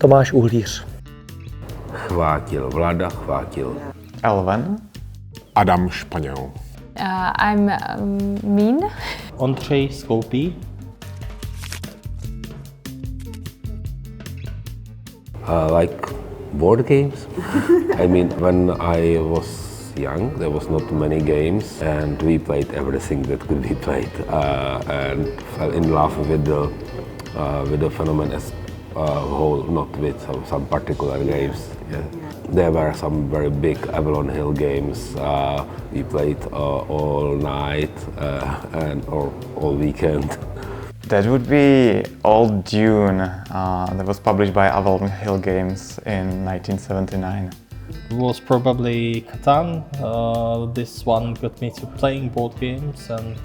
Tomáš Uhlíř. Chvátil, Vlaada Chvátil. Elwen. Adam Španěl. I'm Mín. Ondra Skoupý. Like board games. I mean, when I was young, there was not many games, and we played everything that could be played, and fell in love with the phenomenon as a whole, not with some particular games. Yeah. There were some very big Avalon Hill games. We played all night or all weekend. That would be Old Dune, that was published by Avalon Hill Games in 1979. It was probably Catan. This one got me to playing board games, and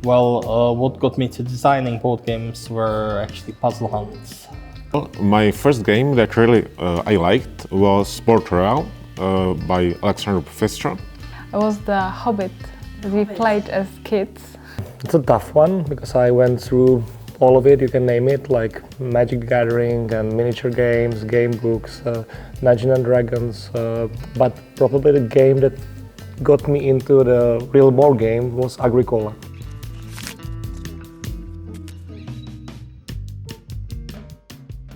what got me to designing board games were actually puzzle hunts. My first game that really I liked was Sport Royale by Alexander Professor. It was The Hobbit that we played as kids. It's a tough one because I went through all of it, you can name it, like Magic Gathering and miniature games, game books, Dungeons and Dragons, but probably the game that got me into the real board game was Agricola.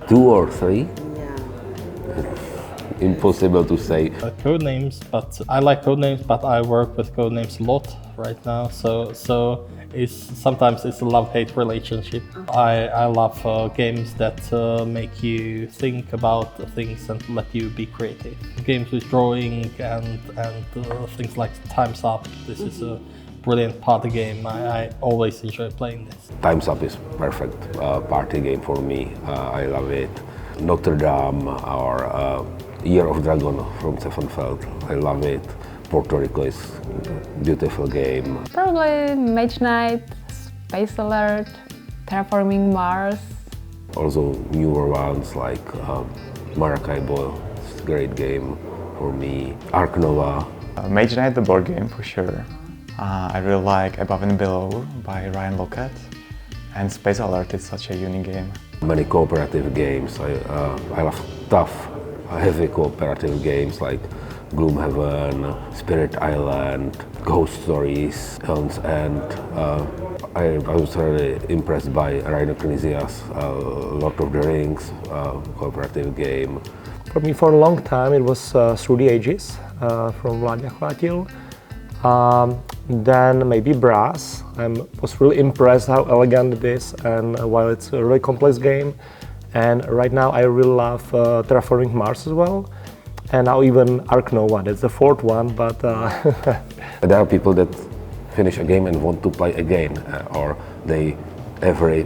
Two or three? Impossible to say. Codenames, but I like Codenames, but I work with Codenames a lot right now, so sometimes it's a love-hate relationship. I love games that make you think about things and let you be creative. Games with drawing and things like Time's Up. This is a brilliant party game. I always enjoy playing this. Time's Up is perfect party game for me. I love it. Notre Dame or Year of Dragon from Stefan I love it. Puerto Rico is a beautiful game. Probably Mage Knight, Space Alert, Terraforming Mars. Also newer ones like Maracaibo, it's a great game for me. Ark Nova. Mage Knight, the board game, for sure. I really like Above and Below by Ryan Lockett. And Space Alert is such a unique game. Many cooperative games. I love tough, heavy cooperative games like Gloomhaven, Spirit Island, Ghost Stories, and I was really impressed by Rainer Knizia's Lord of the Rings cooperative game. For me, for a long time, it was Through the Ages from Vlaada Chvátil. Then maybe Brass. I was really impressed how elegant it is, and while it's a really complex game. And right now I really love Terraforming Mars as well. And now even Ark Nova, that's the fourth one, but... There are people that finish a game and want to play again, or they every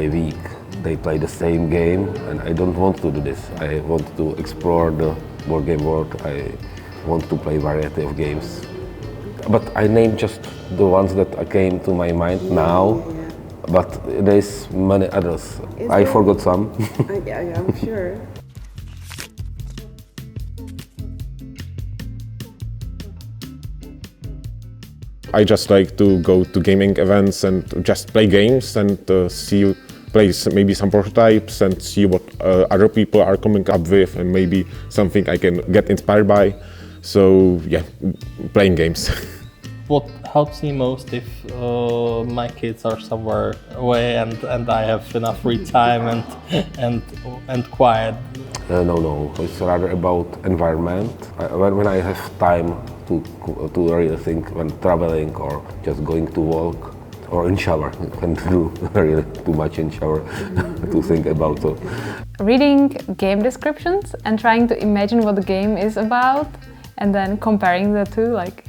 week they play the same game, and I don't want to do this. I want to explore the board game world. I want to play variety of games. But I named just the ones that came to my mind now, but there's many others. I forgot some. Yeah, I'm sure. I just like to go to gaming events and just play games and play maybe some prototypes and see what other people are coming up with, and maybe something I can get inspired by. So yeah, playing games. What helps me most if my kids are somewhere away and I have enough free time and quiet. No, it's rather about environment. When I have time to really think when traveling or just going to walk or in shower, I can do really too much in shower to think about it. Reading game descriptions and trying to imagine what the game is about, and then comparing the two, like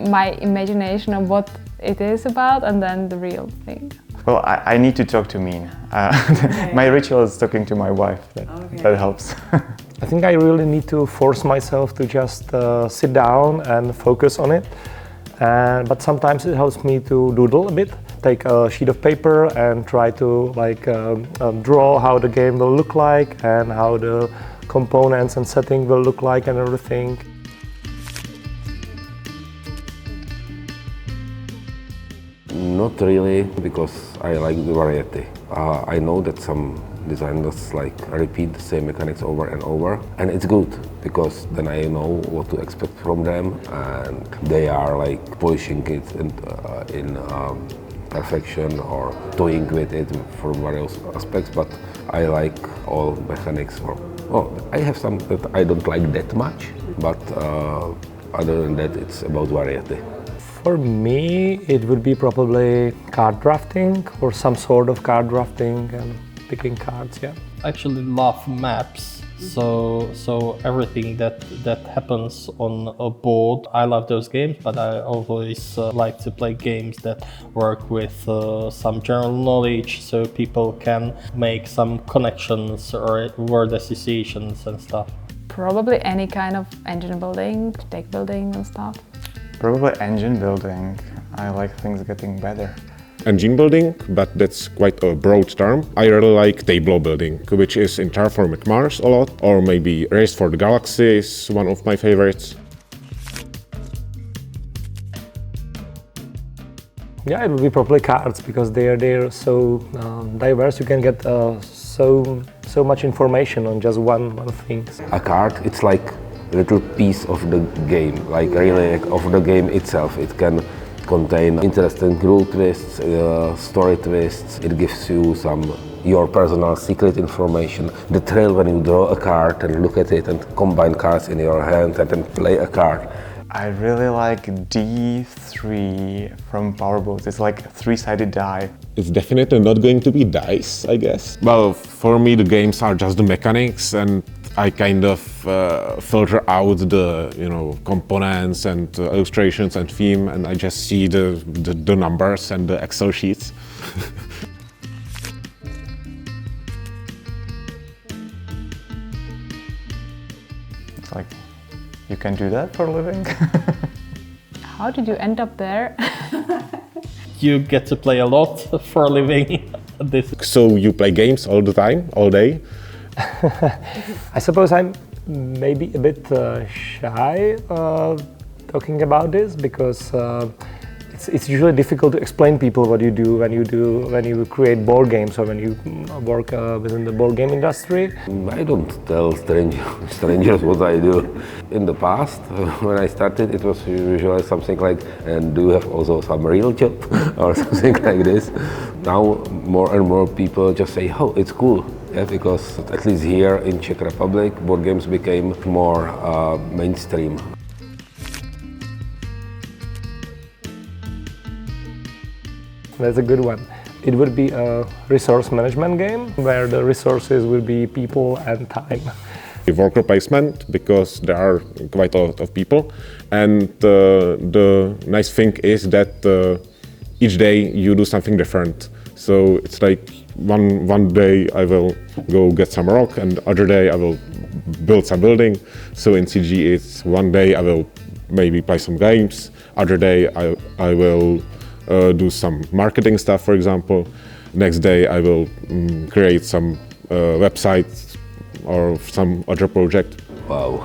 my imagination of what it is about and then the real thing. Well, I need to talk to Mín. My ritual is talking to my wife. That helps. I think I really need to force myself to just sit down and focus on it. But sometimes it helps me to doodle a bit, take a sheet of paper and try to draw how the game will look like and how the components and setting will look like and everything. Not really, because I like the variety. I know that some designers like repeat the same mechanics over and over, and it's good because then I know what to expect from them, and they are like polishing it in perfection or toying with it from various aspects. But I like all mechanics. I have some that I don't like that much, but other than that, it's about variety. For me, it would be probably card drafting or some sort of card drafting and picking cards, yeah. I actually love maps, so everything that happens on a board, I love those games, but I always like to play games that work with some general knowledge, so people can make some connections or word associations and stuff. Probably any kind of engine building, deck building and stuff. Probably engine building. I like things getting better. Engine building, but that's quite a broad term. I really like tableau building, which is in Terraforming Mars a lot, or maybe Race for the Galaxy is one of my favorites. Yeah, it would be probably cards because they're so diverse. You can get so much information on just one thing. A card, it's like a little piece of the game, like really of the game itself. It can contain interesting rule twists, story twists. It gives you your personal secret information. The thrill when you draw a card and look at it and combine cards in your hand and then play a card. I really like D3 from Powerboats. It's like a three-sided die. It's definitely not going to be dice, I guess. Well, for me the games are just the mechanics, and I kind of filter out the components and illustrations and theme, and I just see the numbers and the Excel sheets. It's like, you can do that for a living? How did you end up there? You get to play a lot for a living. So you play games all the time, all day? I suppose I'm maybe a bit shy talking about this because it's usually difficult to explain people what you do when you create board games or when you work within the board game industry. I don't tell strangers what I do. In the past, when I started, it was usually something like, and do you have also some real job or something like this. Now more and more people just say, oh, it's cool. Yeah, because at least here in Czech Republic, board games became more mainstream. That's a good one. It would be a resource management game where the resources will be people and time. Worker placement, because there are quite a lot of people, and the nice thing is that each day you do something different. So it's like one day I will go get some rock, and other day I will build some building. So in CGE it's one day I will maybe play some games, other day I will do some marketing stuff, for example. Next day I will create some websites or some other project. Wow.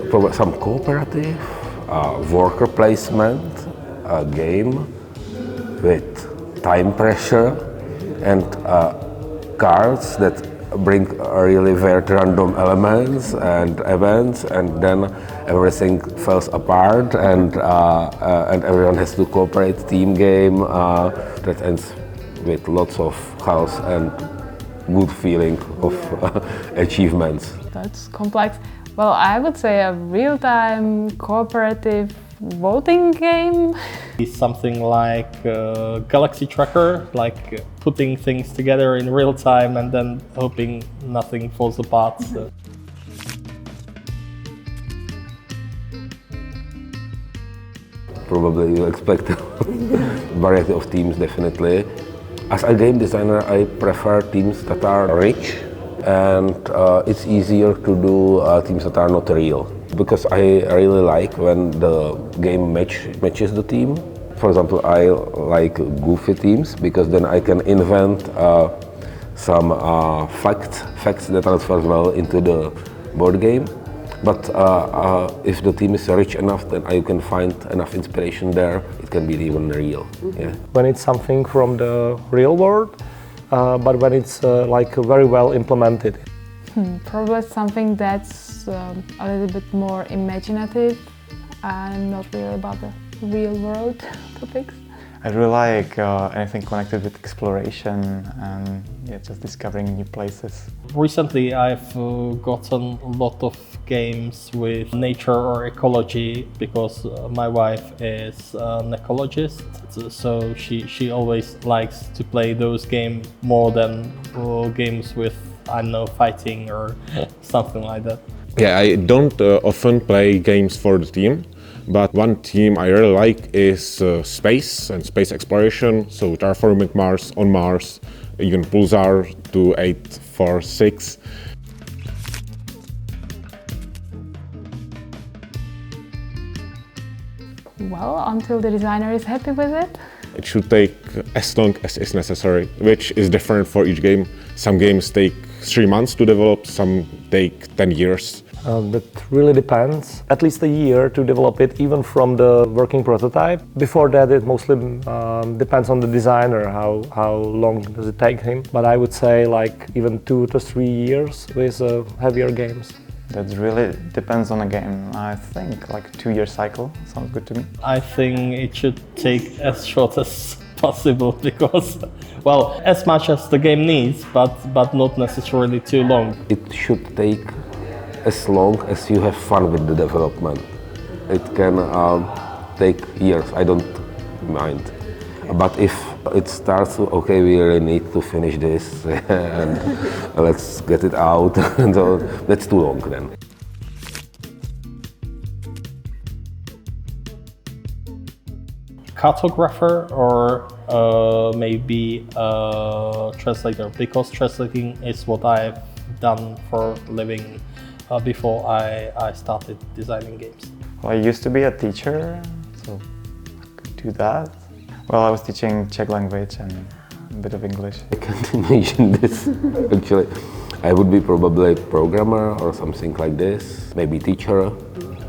Probably some cooperative, worker placement, a game with time pressure and cards that bring really weird random elements and events, and then everything falls apart and everyone has to cooperate. Team game that ends with lots of chaos and good feeling of achievements. That's complex. Well, I would say a real-time cooperative voting game. It's something like Galaxy Tracker, like putting things together in real time and then hoping nothing falls apart. So. Probably you expect a variety of teams, definitely. As a game designer, I prefer teams that are rich, and it's easier to do teams that are not real. Because I really like when the game matches the theme. For example, I like goofy teams because then I can invent some facts that transfer well into the board game. But if the team is rich enough, then you can find enough inspiration there. It can be even real. Yeah. When it's something from the real world, but when it's like very well implemented. Probably something that's a little bit more imaginative and not really about the real world topics. I really like anything connected with exploration and just discovering new places. Recently I've gotten a lot of games with nature or ecology because my wife is an ecologist, so she always likes to play those games more than games with, I don't know, fighting or something like that. Yeah, I don't often play games for the team, but one theme I really like is space and space exploration, so terraforming Mars, on Mars, even Pulsar 2846. Well, until the designer is happy with it. It should take as long as is necessary, which is different for each game. Some games take 3 months to develop, some take 10 years. That really depends. At least a year to develop it, even from the working prototype. Before that, it mostly depends on the designer, how long does it take him. But I would say like even 2 to 3 years with heavier games. That really depends on the game. I think like 2-year cycle sounds good to me. I think it should take as short as possible because, well, as much as the game needs, but not necessarily too long. It should take as long as you have fun with the development. It can take years, I don't mind. But if it starts, okay, we really need to finish this and let's get it out, so that's too long then. Cartographer or maybe a translator, because translating is what I've done for a living before I started designing games. Well, I used to be a teacher, so I could do that. Well, I was teaching Czech language and a bit of English. I can't imagine this, actually. I would be probably a programmer or something like this, maybe teacher.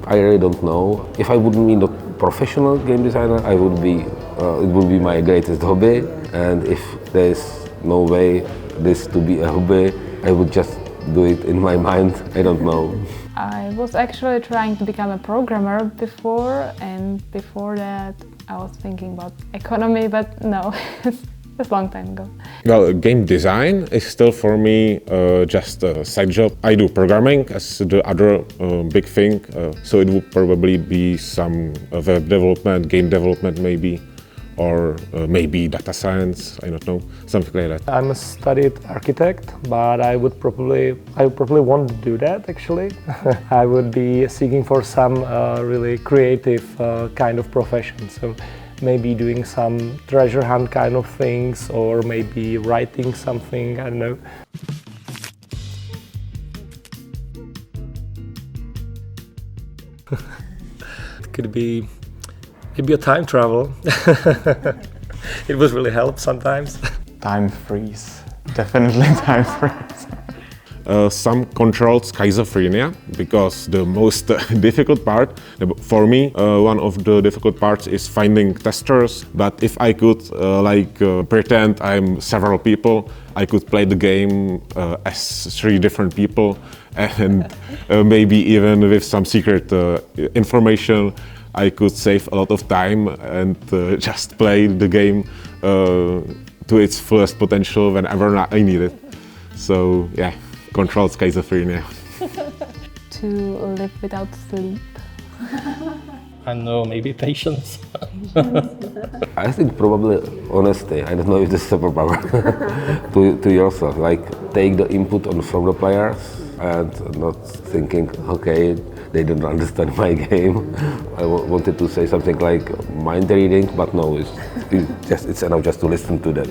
I really don't know. If I wouldn't be a professional game designer, I would be, it would be my greatest hobby. And if there's no way this to be a hobby, I would just do it in my mind. I don't know. I was actually trying to become a programmer before, and before that I was thinking about economy, but no, it's a long time ago. Well, game design is still for me just a side job. I do programming as the other big thing, so it would probably be some web development, game development maybe, or maybe data science, I don't know, something like that. I'm a studied architect, but I probably won't do that actually. I would be seeking for some really creative kind of profession. So maybe doing some treasure hunt kind of things, or maybe writing something, I don't know. It could be maybe a time travel. It would really help sometimes. Time freeze, definitely time freeze. Some controlled schizophrenia, because the most difficult part, for me, one of the difficult parts is finding testers. But if I could pretend I'm several people, I could play the game as 3 different people, and maybe even with some secret information, I could save a lot of time and just play the game to its fullest potential whenever I need it. So yeah, controlled schizophrenia. To live without sleep. I know, maybe patience. I think probably honesty. I don't know if this is a superpower. to yourself, like take the input from the players and not thinking, okay, they don't understand my game. I wanted to say something like mind reading, but no, it's enough just to listen to them.